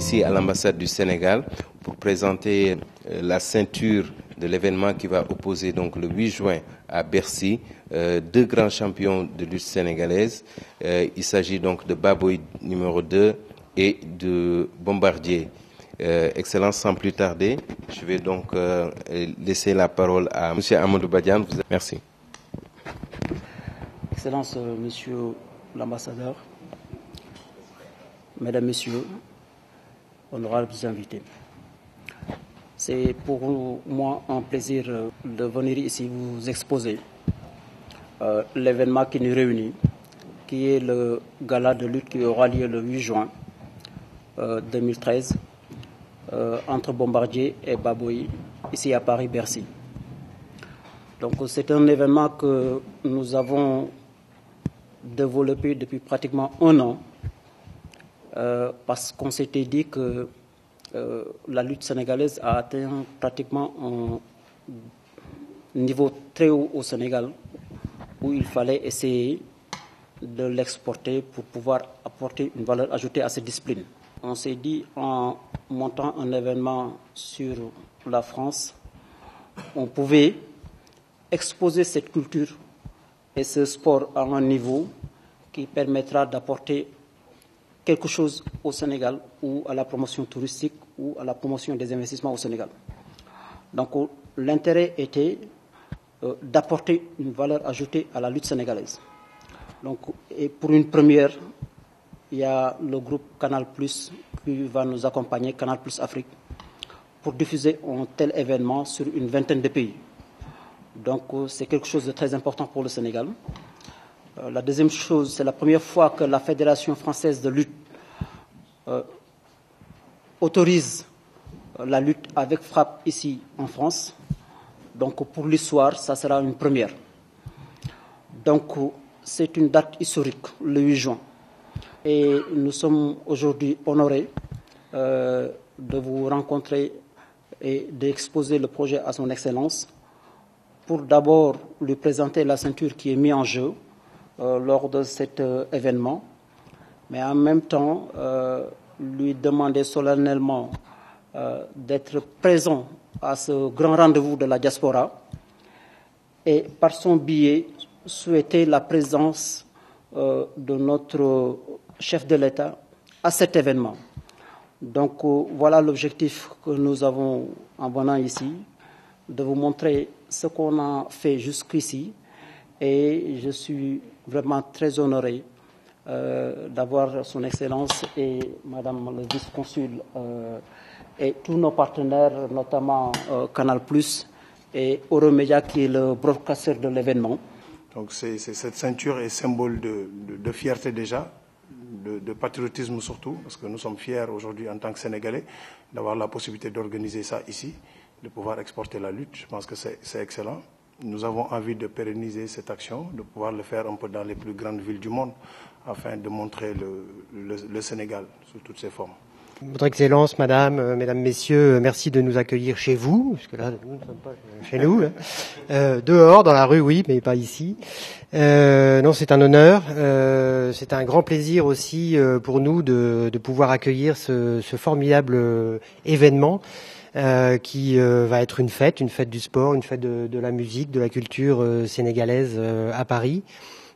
ici à l'ambassade du Sénégal pour présenter la ceinture de l'événement qui va opposer donc le 8 juin à Bercy deux grands champions de lutte sénégalaise. Il s'agit donc de Baboy numéro 2 et de Bombardier. Excellence, sans plus tarder, je vais donc laisser la parole à M. Amadou Badiane. Merci. Excellence, Monsieur l'ambassadeur, Mesdames, Messieurs, honorables invités. C'est pour moi un plaisir de venir ici vous exposer l'événement qui nous réunit, qui est le gala de lutte qui aura lieu le 8 juin 2013 entre Bombardier et Baboy, ici à Paris-Bercy. Donc c'est un événement que nous avons développé depuis pratiquement un an, parce qu'on s'était dit que la lutte sénégalaise a atteint pratiquement un niveau très haut au Sénégal, où il fallait essayer de l'exporter pour pouvoir apporter une valeur ajoutée à cette discipline. On s'est dit, en montant un événement sur la France, on pouvait exposer cette culture et ce sport à un niveau qui permettra d'apporter quelque chose au Sénégal ou à la promotion touristique ou à la promotion des investissements au Sénégal. Donc l'intérêt était d'apporter une valeur ajoutée à la lutte sénégalaise. Donc, et pour une première, il y a le groupe Canal+ qui va nous accompagner, Canal+ Afrique, pour diffuser un tel événement sur une vingtaine de pays. Donc c'est quelque chose de très important pour le Sénégal. La deuxième chose, c'est la première fois que la Fédération française de lutte autorise la lutte avec frappe ici en France. Donc pour l'histoire, ça sera une première. Donc c'est une date historique, le 8 juin. Et nous sommes aujourd'hui honorés de vous rencontrer et d'exposer le projet à son Excellence pour d'abord lui présenter la ceinture qui est mise en jeu lors de cet événement, mais en même temps lui demander solennellement d'être présent à ce grand rendez-vous de la diaspora et par son biais souhaiter la présence de notre chef de l'État à cet événement. Donc voilà l'objectif que nous avons en venant ici, de vous montrer ce qu'on a fait jusqu'ici, et je suis vraiment très honoré d'avoir son Excellence et Madame le vice-consul et tous nos partenaires, notamment Canal+ et Euromédia qui est le broadcaster de l'événement. Donc cette ceinture est symbole de fierté déjà, de patriotisme surtout, parce que nous sommes fiers aujourd'hui en tant que Sénégalais d'avoir la possibilité d'organiser ça ici, de pouvoir exporter la lutte. Je pense que c'est excellent. Nous avons envie de pérenniser cette action, de pouvoir le faire un peu dans les plus grandes villes du monde, afin de montrer le Sénégal sous toutes ses formes. Votre Excellence, Madame, Mesdames, Messieurs, merci de nous accueillir chez vous, parce que là, nous ne sommes pas chez nous. Dehors, dans la rue, oui, mais pas ici. Non, c'est un honneur. C'est un grand plaisir aussi pour nous de pouvoir accueillir ce formidable événement qui va être une fête du sport, une fête de la musique, de la culture sénégalaise à Paris,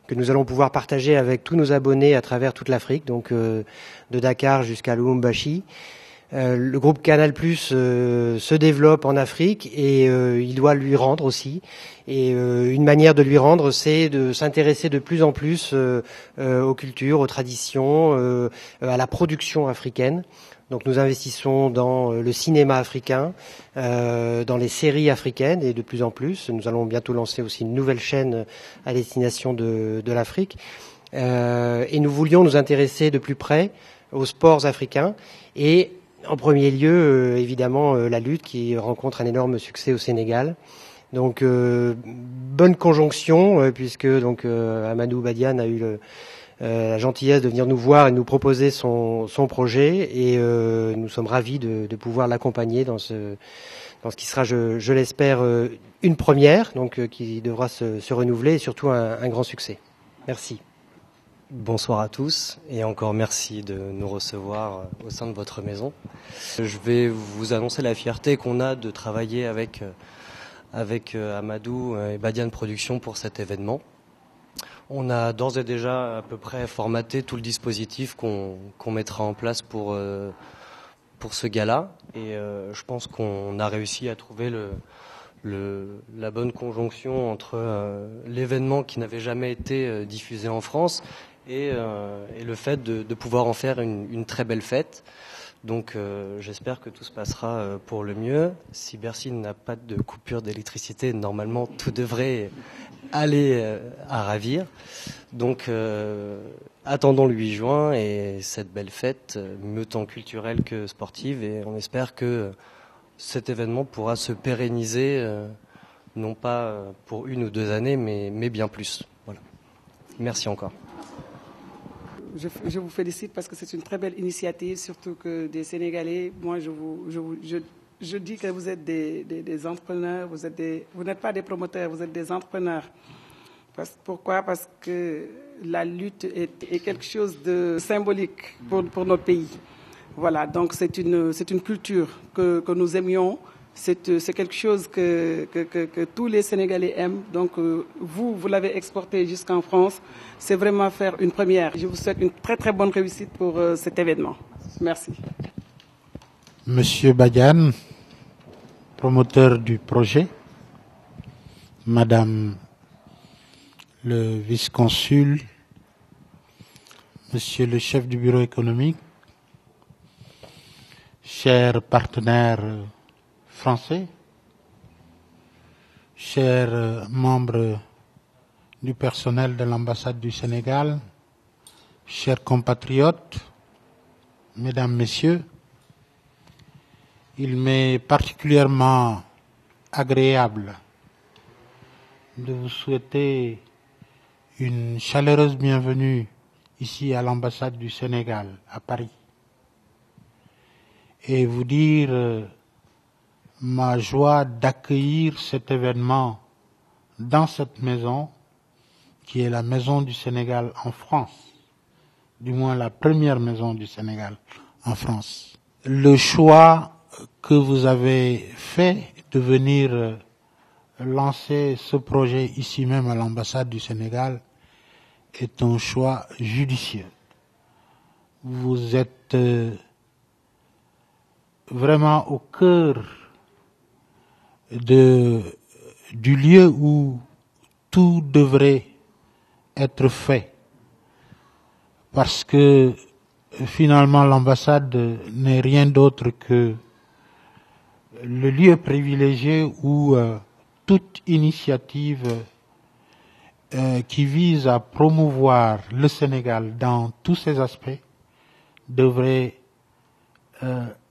que nous allons pouvoir partager avec tous nos abonnés à travers toute l'Afrique, donc de Dakar jusqu'à Lubumbashi. Le groupe Canal+ se développe en Afrique et il doit lui rendre aussi. Et une manière de lui rendre, c'est de s'intéresser de plus en plus aux cultures, aux traditions, à la production africaine. Donc nous investissons dans le cinéma africain, dans les séries africaines et de plus en plus. Nous allons bientôt lancer aussi une nouvelle chaîne à destination de l'Afrique. Et nous voulions nous intéresser de plus près aux sports africains et en premier lieu, évidemment, la lutte qui rencontre un énorme succès au Sénégal. Donc bonne conjonction puisque donc Amadou Badiane a eu la gentillesse de venir nous voir et nous proposer son projet et nous sommes ravis de pouvoir l'accompagner dans ce qui sera, je l'espère, une première, donc qui devra se renouveler et surtout un grand succès. Merci. Bonsoir à tous et encore merci de nous recevoir au sein de votre maison. Je vais vous annoncer la fierté qu'on a de travailler avec Amadou et Badiane Productions pour cet événement. On a d'ores et déjà à peu près formaté tout le dispositif qu'on mettra en place pour ce gala et je pense qu'on a réussi à trouver la bonne conjonction entre l'événement qui n'avait jamais été diffusé en France et le fait de pouvoir en faire une très belle fête. Donc j'espère que tout se passera pour le mieux. Si Bercy n'a pas de coupure d'électricité, normalement tout devrait aller à ravir. Donc attendons le 8 juin et cette belle fête, mieux tant culturelle que sportive, et on espère que cet événement pourra se pérenniser, non pas pour 1 ou 2 années, mais bien plus. Voilà. Merci encore. Je vous félicite parce que c'est une très belle initiative, surtout que des Sénégalais. Moi, je dis que vous êtes des entrepreneurs, vous n'êtes pas des promoteurs, vous êtes des entrepreneurs. Pourquoi ? Parce que la lutte est quelque chose de symbolique pour notre pays. Voilà, donc c'est une culture que nous aimions. C'est quelque chose que tous les Sénégalais aiment. Donc vous l'avez exporté jusqu'en France. C'est vraiment faire une première. Je vous souhaite une très très bonne réussite pour cet événement. Merci. Monsieur Badiane, promoteur du projet, Madame le vice-consul, Monsieur le chef du bureau économique, chers partenaires français, chers membres du personnel de l'ambassade du Sénégal, chers compatriotes, mesdames, messieurs, il m'est particulièrement agréable de vous souhaiter une chaleureuse bienvenue ici à l'ambassade du Sénégal à Paris et vous dire ma joie d'accueillir cet événement dans cette maison qui est la maison du Sénégal en France, du moins la première maison du Sénégal en France. Le choix que vous avez fait de venir lancer ce projet ici même à l'ambassade du Sénégal est un choix judicieux. Vous êtes vraiment au cœur du lieu où tout devrait être fait, parce que finalement l'ambassade n'est rien d'autre que le lieu privilégié où toute initiative qui vise à promouvoir le Sénégal dans tous ses aspects devrait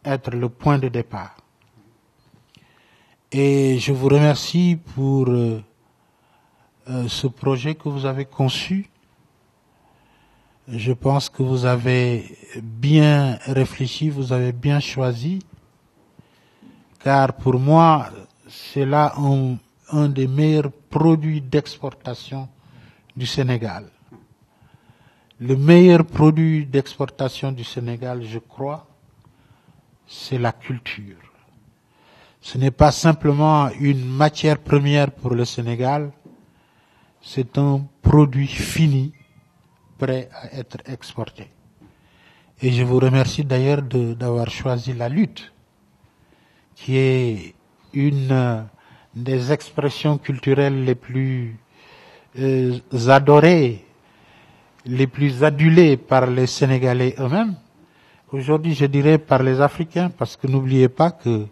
être le point de départ. Et je vous remercie pour ce projet que vous avez conçu. Je pense que vous avez bien réfléchi, vous avez bien choisi, car pour moi, c'est là un des meilleurs produits d'exportation du Sénégal. Le meilleur produit d'exportation du Sénégal, je crois, c'est la culture. Ce n'est pas simplement une matière première pour le Sénégal, c'est un produit fini, prêt à être exporté. Et je vous remercie d'ailleurs d'avoir choisi la lutte, qui est une des expressions culturelles les plus adorées, les plus adulées par les Sénégalais eux-mêmes. Aujourd'hui, je dirais par les Africains, parce que n'oubliez pas que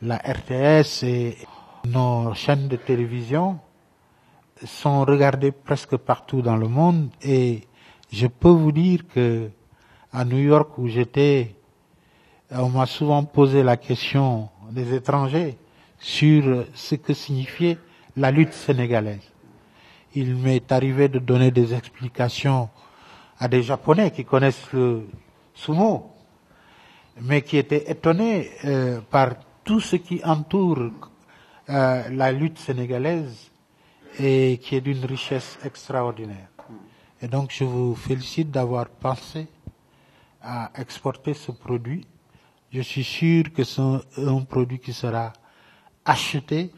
la RTS et nos chaînes de télévision sont regardées presque partout dans le monde, et je peux vous dire que à New York où j'étais, on m'a souvent posé la question des étrangers sur ce que signifiait la lutte sénégalaise. Il m'est arrivé de donner des explications à des Japonais qui connaissent le sumo, mais qui étaient étonnés par tout ce qui entoure la lutte sénégalaise et qui est d'une richesse extraordinaire. Et donc, je vous félicite d'avoir pensé à exporter ce produit. Je suis sûr que c'est un produit qui sera acheté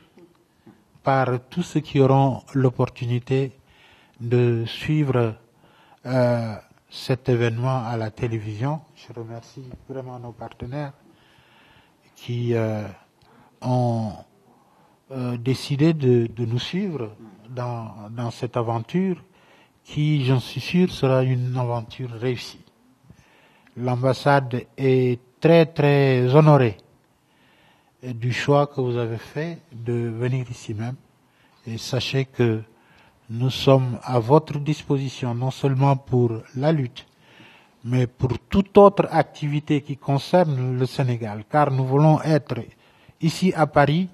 par tous ceux qui auront l'opportunité de suivre cet événement à la télévision. Je remercie vraiment nos partenaires qui ont décidé de nous suivre dans cette aventure qui, j'en suis sûr, sera une aventure réussie. L'ambassade est très très honorée du choix que vous avez fait de venir ici même. Et sachez que nous sommes à votre disposition, non seulement pour la lutte, mais pour toute autre activité qui concerne le Sénégal, car nous voulons être ici à Paris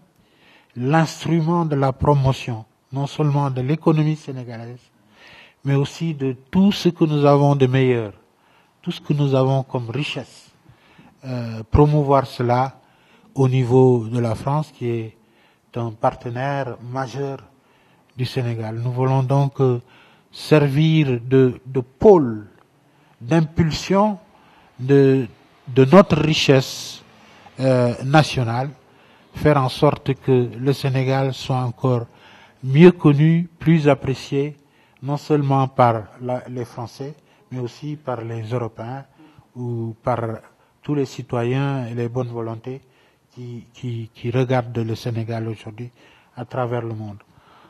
l'instrument de la promotion, non seulement de l'économie sénégalaise, mais aussi de tout ce que nous avons de meilleur, tout ce que nous avons comme richesse. Promouvoir cela au niveau de la France, qui est un partenaire majeur du Sénégal. Nous voulons donc servir de pôle d'impulsion de notre richesse nationale, faire en sorte que le Sénégal soit encore mieux connu, plus apprécié, non seulement par les Français, mais aussi par les Européens ou par tous les citoyens et les bonnes volontés qui regardent le Sénégal aujourd'hui à travers le monde.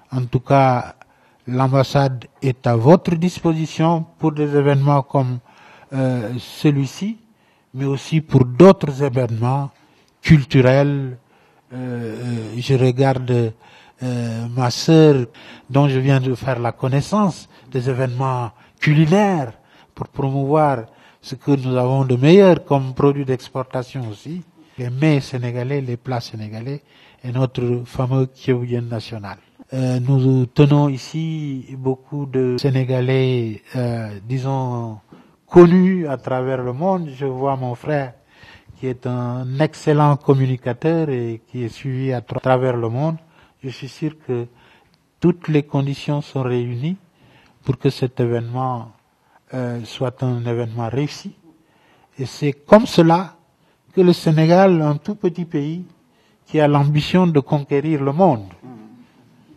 En tout cas, l'ambassade est à votre disposition pour des événements comme celui-ci, mais aussi pour d'autres événements culturels. Je regarde ma sœur, dont je viens de faire la connaissance, des événements culinaires pour promouvoir ce que nous avons de meilleur comme produit d'exportation aussi, les mets sénégalais, les plats sénégalais et notre fameux Kievouen national. Nous tenons ici beaucoup de Sénégalais, disons, connus à travers le monde. Je vois mon frère qui est un excellent communicateur et qui est suivi à travers le monde. Je suis sûr que toutes les conditions sont réunies pour que cet événement soit un événement réussi. Et c'est comme cela que le Sénégal, un tout petit pays, qui a l'ambition de conquérir le monde.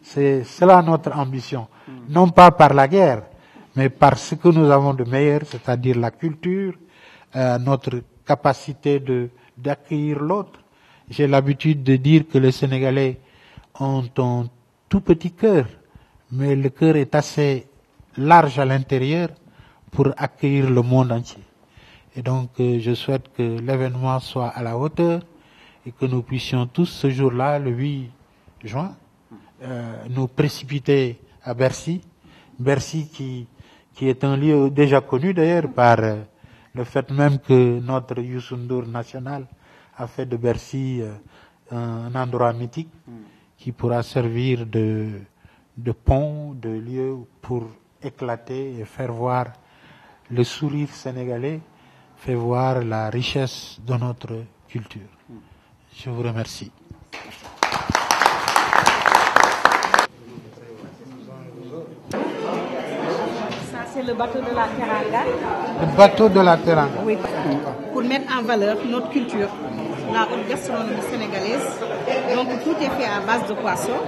C'est cela notre ambition. Non pas par la guerre, mais par ce que nous avons de meilleur, c'est-à-dire la culture, notre capacité d'accueillir l'autre. J'ai l'habitude de dire que les Sénégalais ont un tout petit cœur, mais le cœur est assez large à l'intérieur pour accueillir le monde entier. Et donc, je souhaite que l'événement soit à la hauteur et que nous puissions tous ce jour-là, le 8 juin, nous précipiter à Bercy. Bercy qui est un lieu déjà connu d'ailleurs par le fait même que notre Youssou N'Dour national a fait de Bercy un endroit mythique qui pourra servir de pont, de lieu pour éclater et faire voir le sourire sénégalais, faire voir la richesse de notre culture. Je vous remercie. Ça, c'est le bateau de la Teranga. Le bateau de la Teranga. Oui, pour mettre en valeur notre culture, la haute gastronomie sénégalaise. Donc, tout est fait à base de poisson.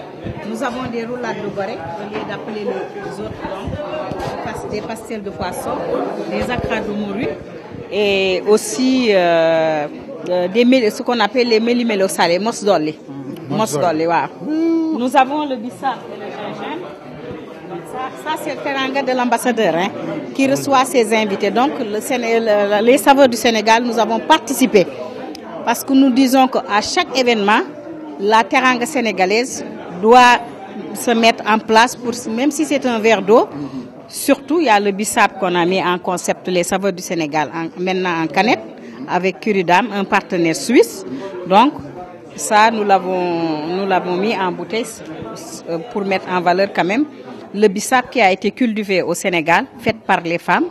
Nous avons des roulades de boré, au lieu d'appeler les autres, donc, des pastels de poisson, des acras de morue, et aussi ce qu'on appelle les méli-mélo salés, mos dolly. Mos dolly, wow. Nous avons le bissap et le gingembre. Ça c'est le teranga de l'ambassadeur qui reçoit ses invités. Donc, les saveurs du Sénégal, nous avons participé. Parce que nous disons qu'à chaque événement, la teranga sénégalaise doit se mettre en place, même si c'est un verre d'eau. Surtout, il y a le bissap qu'on a mis en concept, les saveurs du Sénégal, maintenant en canette, avec Curidam, un partenaire suisse. Donc, ça, nous l'avons mis en bouteille pour mettre en valeur quand même le bissap qui a été cultivé au Sénégal, fait par les femmes,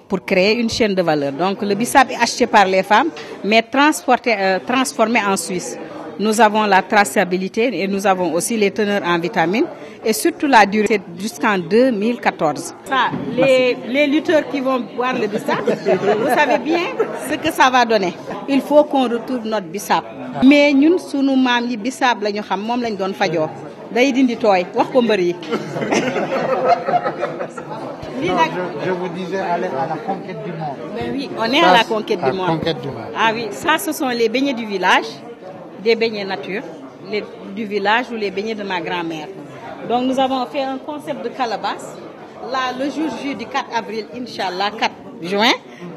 pour créer une chaîne de valeur. Donc, le bissap est acheté par les femmes, mais transformé en Suisse. nous avons la traçabilité et nous avons aussi les teneurs en vitamines et surtout la durée jusqu'en 2014. Ça, les lutteurs qui vont boire le bissap, vous savez bien ce que ça va donner. Il faut qu'on retrouve notre bissap. Mais nous, sunu maam yi bissap la ñu xam moom lañ doon fajoo day dindi tooy wax ko mbër yi. Je vous disais aller à la conquête du monde. Ben oui, on est à la conquête du monde. Ah oui, ça ce sont les beignets du village, des beignets nature, du village ou les beignets de ma grand-mère. Donc nous avons fait un concept de calebasse. Là, le jour J du 4 avril, Inch'Allah, 4 juin,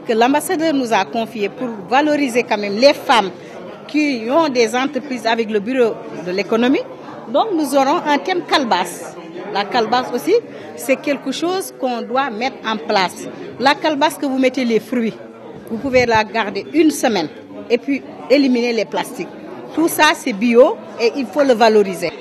que l'ambassadeur nous a confié pour valoriser quand même les femmes qui ont des entreprises avec le bureau de l'économie. Donc nous aurons un thème calebasse. La calebasse aussi, c'est quelque chose qu'on doit mettre en place. La calebasse que vous mettez les fruits, vous pouvez la garder une semaine et puis éliminer les plastiques. Tout ça, c'est bio et il faut le valoriser.